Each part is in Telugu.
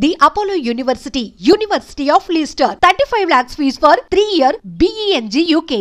The Apollo University, University of Leicester, 35 lakhs fees for 3-year BEng UK.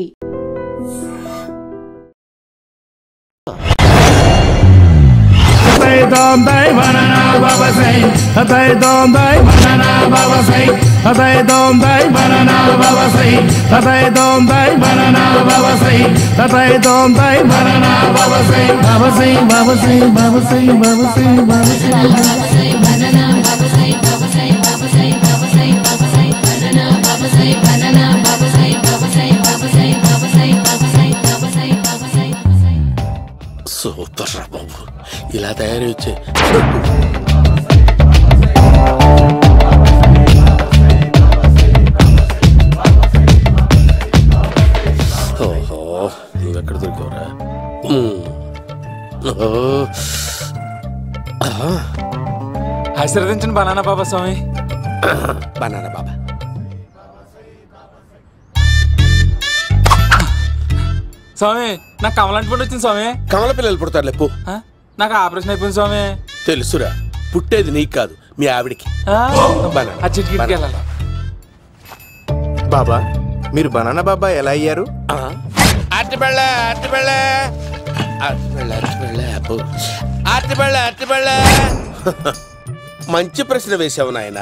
Super రా బాబు, ఇలా తయారు వచ్చే ఓహో, నువ్వెక్కడ దొరికావురా? ఆశీర్వదించండి బనానా బాబా స్వామి. బనానా బాబా స్వామి, నాకు కమలాంటి పండు వచ్చింది స్వామి. కమల పిల్లలు పుడతారు లేపు. నాకు ఆపరేషన్ అయిపోయింది స్వామి. తెలుసురా, పుట్టేది నీకు కాదు మీ ఆవిడికి. బాబా, మీరు బనానా బాబా ఎలా అయ్యారు? మంచి ప్రశ్న వేసావు నాయన.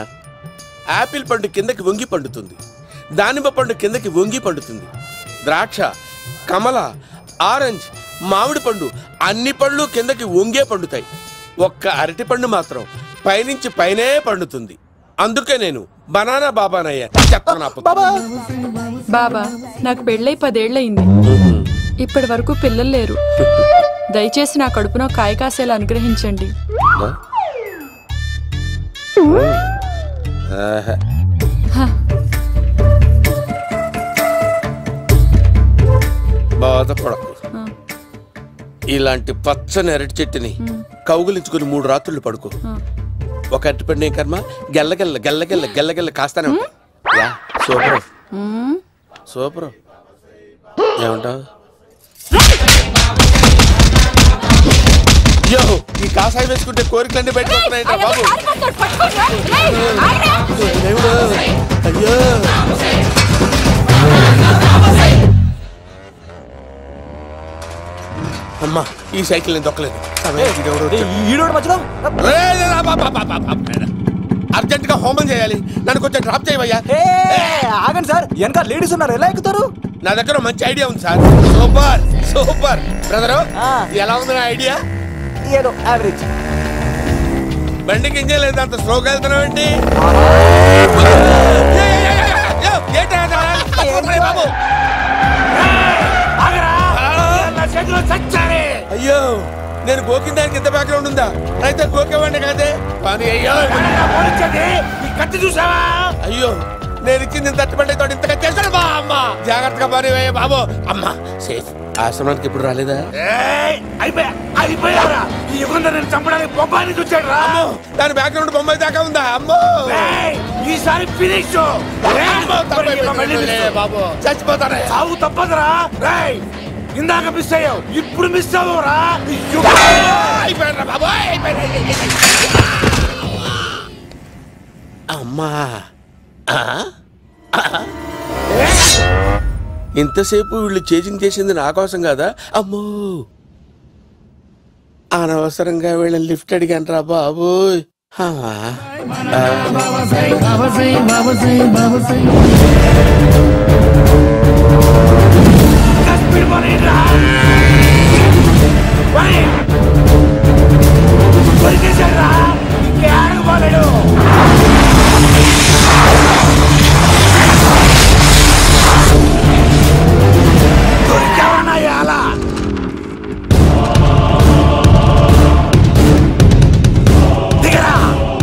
ఆపిల్ పండు కిందకి వంగి పండుతుంది, దానిమ్మ పండు కిందకి వంగి పండుతుంది, ద్రాక్ష, కమల, ఆరెంజ్, మామిడి పండు అన్ని పళ్ళు కిందకి వంగే పండుతాయి. ఒక్క అరటి పండు మాత్రం పైనుంచి పైనే పండుతుంది. అందుకే నేను బనానా బాబానయ్యా. బాబా, నాకు పెళ్ళై 10 ఏళ్ళయింది. ఇప్పటి వరకు పిల్లలు లేరు. దయచేసి నా కడుపున కాయ కాసేలా అనుగ్రహించండి. బాధపడకు. ఇలాంటి పచ్చని అరటి చెట్టుని కౌగులించుకుని 3 రాత్రులు పడుకో. ఒక అరటి పండు కర్మ గెల్లగెల్ల గెల్లగెల్ల గెల్లగెల్ల కాస్తానే ఉంటాయి. Super super. ఏమంటావు? యో, ఈ కాసాయి వేసుకుంటే కోరికలన్నీ బయటకు వస్తున్నాయి బాబు. అయ్యో, అమ్మా, ఈ సైకిల్ నేను దొక్కలేదు. అర్జెంట్ గా హోమం చేయాలి, నన్ను కొంచెం డ్రాప్ చేయవయ్యా. ఆగండి సార్, వెనక లేడీస్ ఉన్నారు, ఎలా ఎక్కుతారు? నా దగ్గర మంచి ఐడియా ఉంది సార్. Super super. బ్రదరు, ఎలా ఉంది నా ఐడియా? ఏదో యావరేజ్. బండికి ఇంజన్ లేదు, అంత స్లోగా వెళ్తున్నావు ఏంటి? అయ్యో, నేను గోకిన దానికి ఇంత బ్యాక్గ్రౌండ్ ఉందా? అయితే గోకేవాడిని కాదే. చూసావా? అయ్యో, నేను ఇచ్చింది తట్టుబడి తోటి ఇంతగా చేశాను బా. అమ్మ జాగ్రత్తగా పని బాబు. అమ్మ సేఫ్. ఆశ్రమానికి ఇప్పుడు రాలేదా? చంపడానికి బొమ్మాయి వచ్చాడు రా. దాని బ్యాక్గ్రౌండ్ బొమ్మాయి దాకా ఉందా? అమ్మో, ఈసారి ఫినిష్ బాబు. చచ్చిపోతానే, సాగు తప్పదురా. ఇందాక మిస్ అయ్యావు, ఇప్పుడు మిస్ అవ్వరా. అమ్మా, ఇంతసేపు వీళ్ళు చేజింగ్ చేసింది నా కోసం కదా. అమ్మో, అనవసరంగా వీళ్ళని లిఫ్ట్ అడిగాను రా బాబు.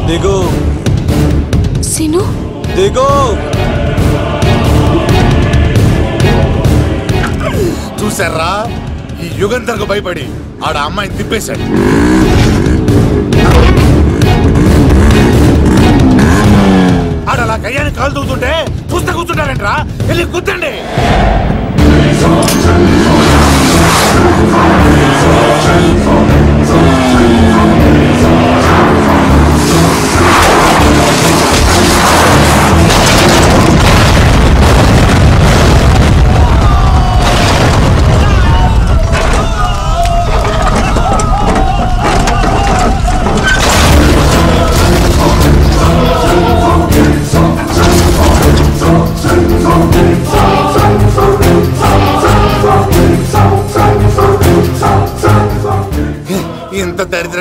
దిగు సిను, దిగు. చూసారా, ఈ యుగంధర్కు భయపడి ఆడ అమ్మాయిని తిప్పేశాడు. ఆడలా కయ్యాన్ని కాలు తూగుతుంటే చూస్తే కూర్చుంటారంట్రా. వెళ్ళి కూర్చోండి.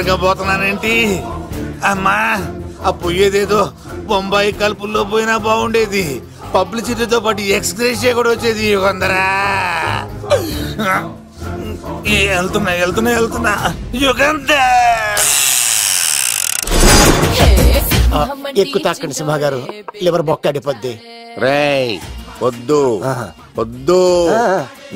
తొందరగా పోతున్నానేంటి? అమ్మా, ఆ పోయేదేదో బొంబాయి కలుపుల్లో పోయినా బాగుండేది. పబ్లిసిటీతో పాటు ఎక్స్‌గ్రేషియా కూడా వచ్చేది. యుగంధరా వెళ్తున్నా యుగంధర్. ఎక్కువ తాకండి సింహ గారు, లివర్ బొక్క అడిపోద్ది. రేయ్ వద్దు వద్దు,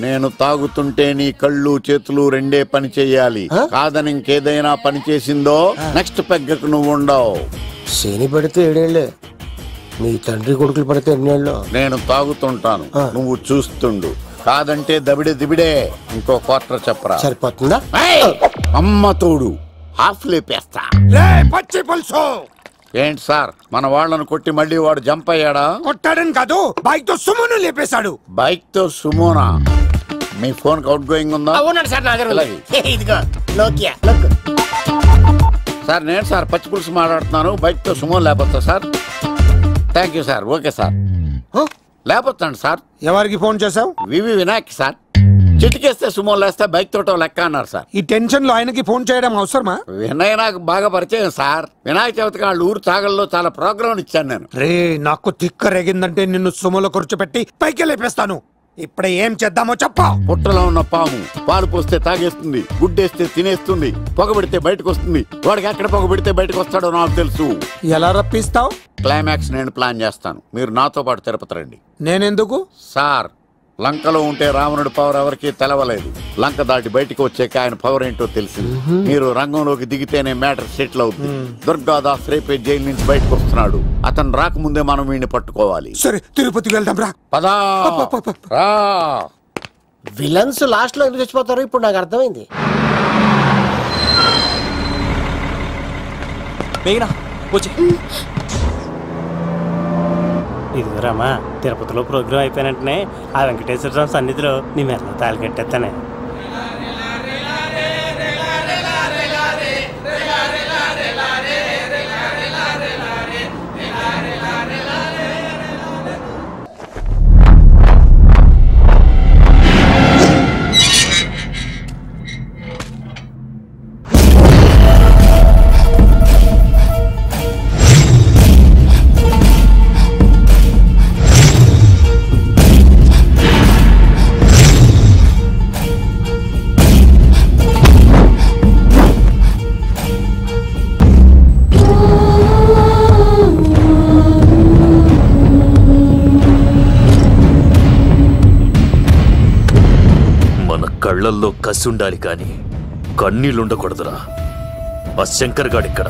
నేను తాగుతుంటే నీ కళ్ళు చేతులు రెండే పని చెయ్యాలి. కాదని ఇంకేదైనా పని చేసిందో నెక్స్ట్ పెగ్గకు నువ్వు ఉండవు. శని పడితే 7 ఏళ్ళే, మీ తండ్రి కొడుకులు పడితే 2 ఏళ్ళు. నేను తాగుతుంటాను, నువ్వు చూస్తుండు. కాదంటే దబిడే దిబిడే. ఇంకో క్వార్టర్ చెప్పరా? సరిపోతుందా? అమ్మ తోడు హాఫ్ లేపేస్తా. పచ్చి పులుసు. ఏంటి సార్, మన వాళ్ళను కొట్టి మళ్ళీ వాడు జంప్ అయ్యాడా? కొట్టాడని కాదు, బైక్ తో సుమోను లేపేశాడు. బైక్ తో సుమోనా? మీ ఫోన్ అవుట్ గోయింగ్ ఉందా? అవునండి సార్, నా దగ్గర ఇదిగో నోకియా. సార్ నేను సార్ పచ్చి పులుసు మాట్లాడుతున్నాను. బైక్ తో సుమో లేపొచ్చా sir? Thank you sir. Okay sir, లేపొచ్చండి సార్. ఎవరికి ఫోన్ చేసావు? VV Vinayak sir. చిటికేస్తే సుమో లేస్తే బైక్ తోటో లెక్క అన్నారు సార్. ఈ టెన్షన్ లో ఆయనకి ఫోన్ చేయడం అవసరమా? వినయ్ నాకు బాగా పరిచయం సార్. వినాయక చవితికి వాళ్ళ ఊరు చాగల్లో చాలా ప్రోగ్రాం ఇచ్చాను నేను. రే, నాకు తిక్క రేగిందంటే నిన్ను సుమోలో కూర్చోబెట్టి పైకి లేపేస్తాను. ఇప్పుడే ఏం చేద్దామో చెప్పా. పుట్టలో ఉన్న పాము పాలు పోస్తే తాగేస్తుంది, గుడ్డేస్తే తినేస్తుంది, పొగబెడితే బయటకు వస్తుంది. వాడికి ఎక్కడ పొగబెడితే బయటకు వస్తాడో నాకు తెలుసు. ఎలా రప్పిస్తావు? క్లైమాక్స్ నేను ప్లాన్ చేస్తాను, మీరు నాతో పాటు తిరుపతి రండి. నేనెందుకు? సార్, లంకలో ఉంటే రావణుడి పవర్ ఎవరికి తెలవలేదు. లంక దాటి బయటకు వచ్చాక ఆయన పవర్ ఏంటో తెలిసింది. మీరు రంగంలోకి దిగితేనే మ్యాటర్ సెటిల్ అవుతుంది. దుర్గాదాస్ రేపే జైలు నుంచి బయటకు వస్తున్నాడు. అతను రాకముందే మనం వీడిని పట్టుకోవాలి. సరే, తిరుపతికి వెళ్దాం రా. పదా రా. విలన్స్ లాస్ట్ లో ఎందుకు చచ్చిపోతారు ఇప్పుడు నాకు అర్థమైంది. ఇదిగోరామా, తిరుపతిలో ప్రోగ్రాం అయిపోయినట్టునే ఆ వెంకటేశ్వర స్వామి సన్నిధిలో నీ మెల్ల తాళి కట్టేస్తానే. కళ్ళల్లో కసి ఉండాలి కానీ కన్నీళ్ళుండకూడదురా. ఆ శంకర్ గాడిక్కడ.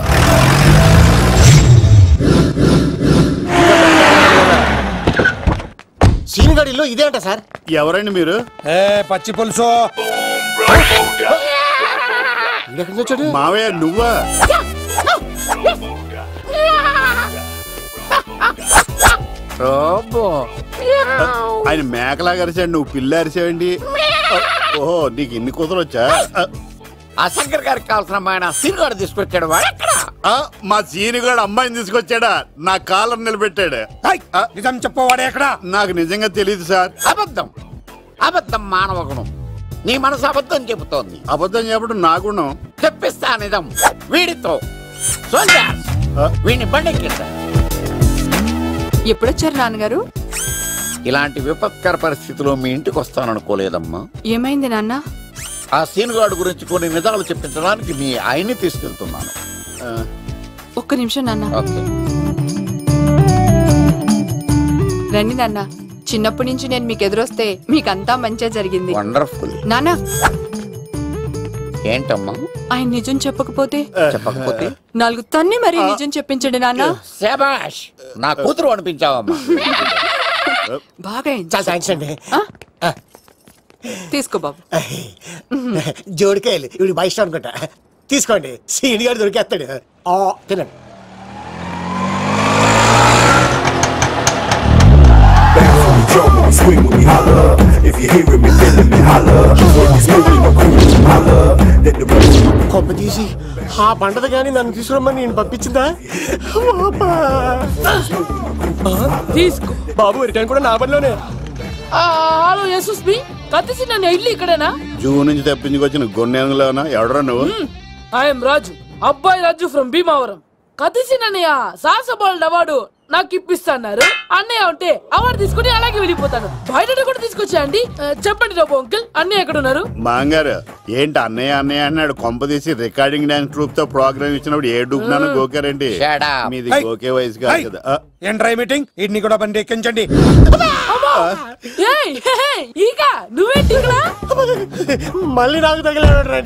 సీనిగడిలో ఇదే అంట సార్. ఎవరండి మీరు? పచ్చి పులుసు. మావయ్య నువ్వా? ఆయన మేకలాగా అరిచాడు, నువ్వు పిల్ల అరిచావండి. ఓహో, నీకు ఇన్ని కూతురు వచ్చా? ఆ శంకర్ గారికి కావాల్సిన అమ్మాయి సీనుగాడు తీసుకొచ్చాడు. మా సీనుగాడు అమ్మాయిని తీసుకొచ్చాడా? నా కాలర్ నిలబెట్టాడు. నిజం చెప్పవాడే ఎక్కడ? నాకు నిజంగా తెలియదు సార్. అబద్ధం అబద్ధం మానవ గుణం. నీ మనసు అబద్ధం చెబుతోంది. అబద్ధం చెప్పడం నా గుణం. తెప్పిస్తా నిజం వీడితో. వీడిని బండెక్కిస్తా. ఎప్పుడొచ్చారు నాన్నగారు? ఇలాంటి విపత్కర పరిస్థితిలో మీ ఇంటికి వస్తాననుకోలేదమ్మా. ఏమైంది నాన్న? ఆ సీనుగాడు గురించి కొన్ని నిజాలు చెప్పించడానికి మీ ఆయన్ని తీసుకెళ్తున్నాను. ఒక్క నిమిషం నాన్న. ఓకే. రండి నాన్న. చిన్నప్పటి నుంచి నేను మీకు ఎదురొస్తే మీకంతా మంచిగా జరిగింది. వండర్ఫుల్. నాన్న, ఏంటమ్మా? ఆయన నిజం చెప్పకపోతే 4 తన్ని మరీ నిజం చెప్పించండి నాన్న. శభాష్, నా కూతురు అనిపించావమ్మా. బాగా చాలా థ్యాంక్స్ అండి. తీసుకో బాబు. జోడికాయలు ఇవి బాగా ఇష్టం అనుకుంటా. తీసుకోండి, సీని గారు దొరికేస్తాడు. తినండి. కొమ్మ తీసి ఆ పంటది కానీ నన్ను తీసుకురమ్మని నేను పంపించిందా? తీసుకో బాబు, రిటర్న్ కూడా నా పనిలోనే. హలో యశస్వి, కత్తిసి నన్ను ఇల్లు ఇక్కడేనా? జూ నుంచి తప్పించుకొచ్చిన గొన్నెంగులోనా? ఎవడరా నువ్వు? ఐఎమ్ రాజు. అబ్బాయి రాజు ఫ్రమ్ భీమావరం. కతిసినన్నయ్య సాహసబాలుడు అవార్డు నాకు ఇప్పిస్తాన్నారు. అన్నయ్య ఉంటే అవార్డు తీసుకుని అలాగే వెళ్ళిపోతాను. బయట కూడా తీసుకొచ్చాయండి. చెప్పండి రాబు అంకుల్, అన్నయ్య ఎక్కడ ఉన్నారు? మాంగారు ఏంటి అన్నయ్య అన్నయ్య అన్నాడు. కొంపదీసి రికార్డింగ్ డాన్స్ ట్రూప్ తో ప్రోగ్రామ్ ఇచ్చినప్పుడు ఏ డూబ్నాను గోకారండి. మీది గోకే వయసు కాదు కదా. ఏంట్రై మీటింగ్ ఇడ్ని కూడా బండి ఎక్కించండి. నువ్వేంటి మళ్ళీ నాకు తగిలాడు.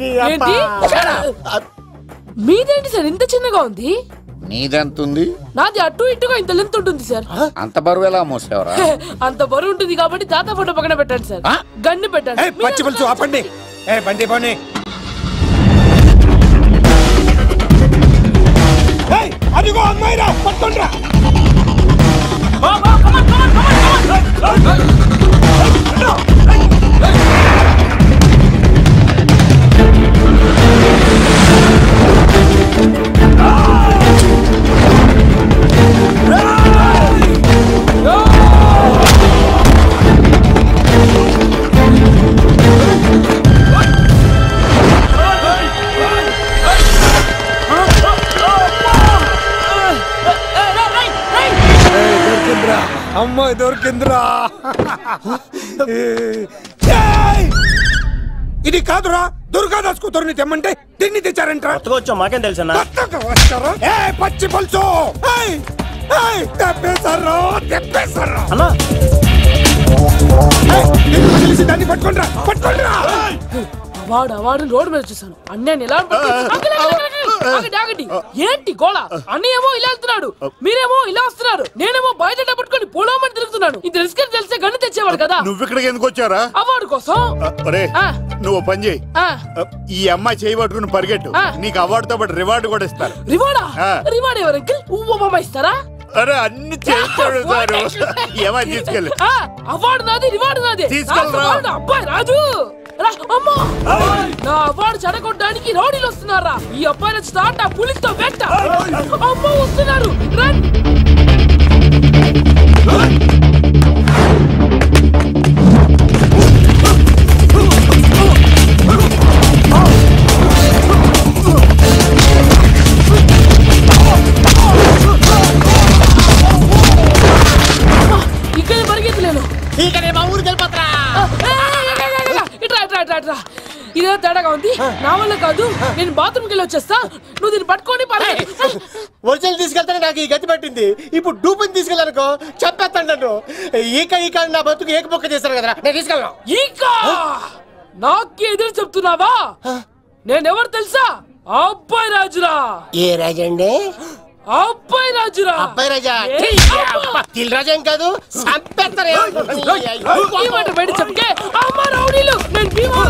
మీదేంటి సార్ ఇంత చిన్నగా ఉంది? నీదెంతుంది? నాది అటు ఇటుగా ఇంత లెంత్ ఉంటుంది సార్. అంత బరువు ఎలా మోసేవరా? అంత బరువు ఉంటుంది కాబట్టి తాత ఫోటో పక్కన పెట్టండి సార్. గన్ను పెట్టండి. పచ్చి పులుసు ఆపండి. బండి పోనీ. అదిగో అమ్మాయిరా, పట్టుకోండిరా. అమ్మాయి దొరికిందిరా. ఇది కాదురా, దుర్గాదాస్ కూతురుని తెమ్మంటే దీన్ని తెచ్చారంట. వచ్చా మాకేం తెలుసా? పచ్చి పులుసు తెప్పేశారు. దాన్ని పట్టుకోండిరా, పట్టుకోండిరా. వాడు రోడ్డు మీద చూసాను. అన్నయ్య ఎలా ఏంటి గోళ? అన్నయ్యేమో ఇలా వెళ్తున్నాడు, మీరేమో ఇలా వస్తున్నారు, నేనేమో బయట పట్టుకొని పోలోమని తిరుగుతున్నాను. ఇది రిస్క్ అని తెలిస్తే గన్ను తెచ్చేవాడు కదా. నువ్వు ఇక్కడికి ఎందుకు వచ్చారా? అవార్డు కోసం. నువ్వు పని చేయి, ఈ అమ్మాయి చేయి పట్టుకుని పరిగెట్టు. నీకు అవార్డుతో పాటు రివార్డు కూడా ఇస్తారు. రివార్డా? రివార్డ్ ఎవరు అంకిల్? ఉవ్వమ్మ ఇస్తారా? అరే అన్ని చేస్తాడు సార్. ఏమని తీసుకెళ్ళి అవార్డు నాది, రివార్డు నాది. తీసుకెళ్ళరా అబ్బాయి రాజు. నా అవార్డు చెడగొట్టడానికి రౌడీలు వస్తున్నారా? ఈ అబ్బాయి స్టార్ట్ ఆ పులితో వెంట. అమ్మ వస్తున్నారు. ఇక్కడ పరిగెత్తలేను. ఊరికి వెళ్ళిపోతా. ఇదే తేడాగా ఉంది. నా వల్ల కాదు, నేను బాత్రూమ్కి వెళ్ళి వచ్చేస్తా. నువ్వు దీన్ని పట్టుకొని ఒరిజినల్ తీసుకెళ్తానే నాకు ఈ గతి పట్టింది. ఇప్పుడు డూపుని తీసుకెళ్ళానుకో చెప్పేస్తాను నన్ను. ఈక నా బతుకు ఏక మొక్క చేశారు కదా, నేను తీసుకెళ్ళను. ఈక నాకు ఎదురు చెప్తున్నావా? నేనెవరు తెలుసా? అబ్బాయి రాజురా. ఏ రాజండి? అబ్బాయి రాజురా. అబ్బాయి రాజా దిల్ రాజా ఏం కాదు, సంపేస్తారు. బయట చెప్తే అమ్మ రౌడీలు. నేను భీమా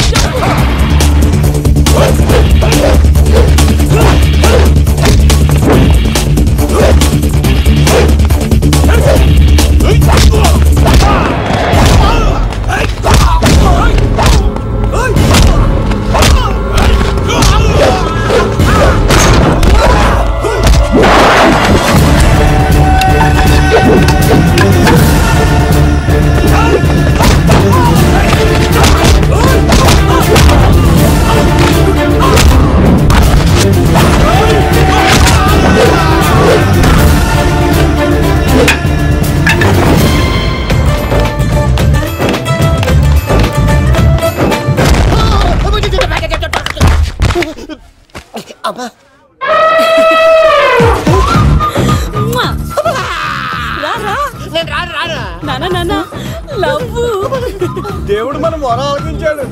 దేవుడు మనం వరం ఆలకించాడు.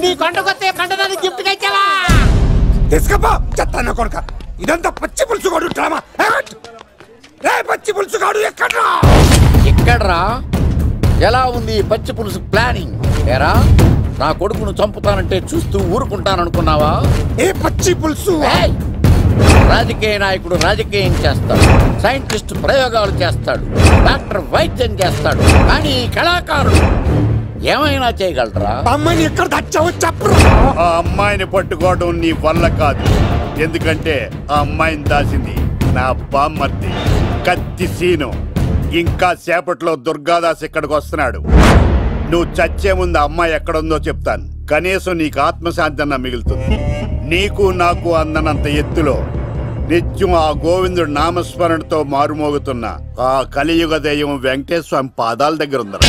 నీ కొండకొస్తే పంటదాన్ని గిఫ్ట్ ఇచ్చావా? తీసుకపో చెత్త కొడుక. ఇదంతా పచ్చి పులుసుగాడు డ్రామా. పచ్చి పులుసుగాడు ఎక్కడ్రా? ఎక్కడ్రా? ఎలా ఉంది పచ్చి పులుసు ప్లానింగ్? ఏరా నా కొడుకును చంపుతానంటే చూస్తూ ఊరుకుంటాననుకున్నావా? ఏ పచ్చి పులుసు? రాజకీయ నాయకుడు రాజకీయం చేస్తాడు, సైంటిస్ట్ ప్రయోగాలు చేస్తాడు, డాక్టర్ వైద్యం చేస్తాడు, కానీ కళాకారుడు ఏమైనా చేయగలరా? అమ్మాయిని ఎక్కడ దాచావో చెప్పు. ఆ అమ్మాయిని పట్టుకోవడం నీ వల్ల కాదు. ఎందుకంటే ఆ అమ్మాయిని దాసింది నా బామ్మర్ది కత్తి సీను. ఇంకా సేపట్లో దుర్గాదాస్ ఇక్కడికి వస్తున్నాడు. నువ్వు చచ్చే ముందు అమ్మాయి ఎక్కడుందో చెప్తాను. కనీసం నీకు ఆత్మశాంతి అన్న మిగులుతుంది. నీకు నాకు అందనంత ఎత్తులో నిత్యం ఆ గోవిందుడు నామస్మరణతో మారుమోగుతున్న ఆ కలియుగ దైవం వెంకటేశ్వర స్వామి పాదాల దగ్గర ఉందరా.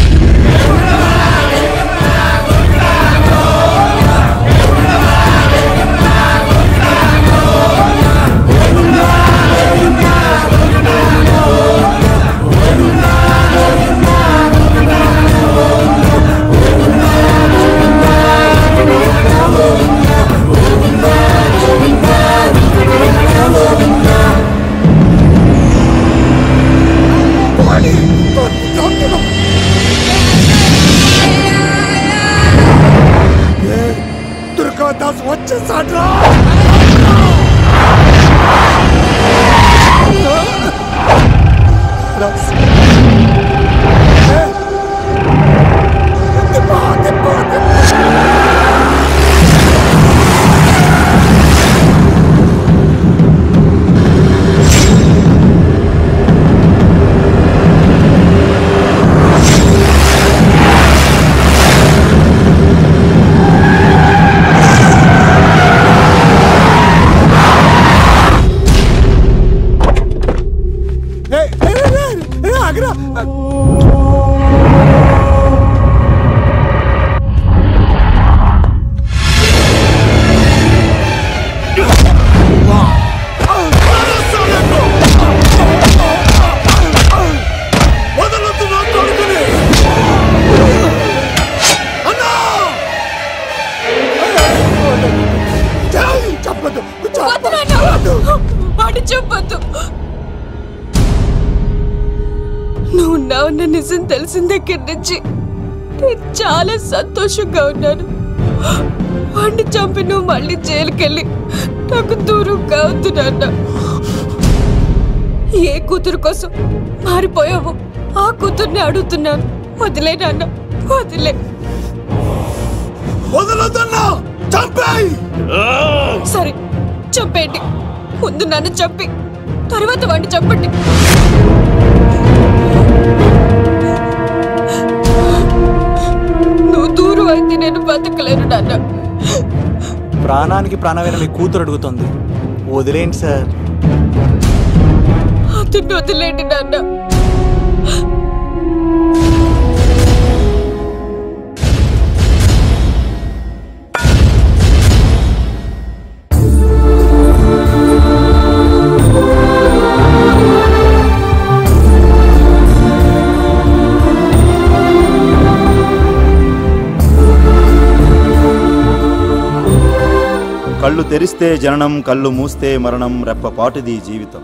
దుర్గాదాస్ వచ్చేసాడ్రా. చెప్పొద్దు. నువ్వు ఉన్నావన్న నిజం తెలిసిన దగ్గర నుంచి నేను చాలా సంతోషంగా ఉన్నాను. వాడిని చంపి నువ్వు మళ్ళీ జైలుకెళ్ళి నాకు దూరంగా అవుతున్నా. ఏ కూతురు కోసం మారిపోయావు ఆ కూతుర్ని అడుగుతున్నాను. వదిలే నాన్న, వదిలే. సరే చంపేయండి. ముందు నన్ను చంపి తర్వాత వాడిని చంపండి. నువ్వు దూరం అయితే నేను బతకలేను నాన్న. ప్రాణానికి ప్రాణమైన మీ కూతురు అడుగుతుంది, వదిలేండి సార్. అతన్ని వదిలేండి నాన్న. కళ్ళు తెరిస్తే జననం, కళ్ళు మూస్తే మరణం, రెప్పపాటుది జీవితం.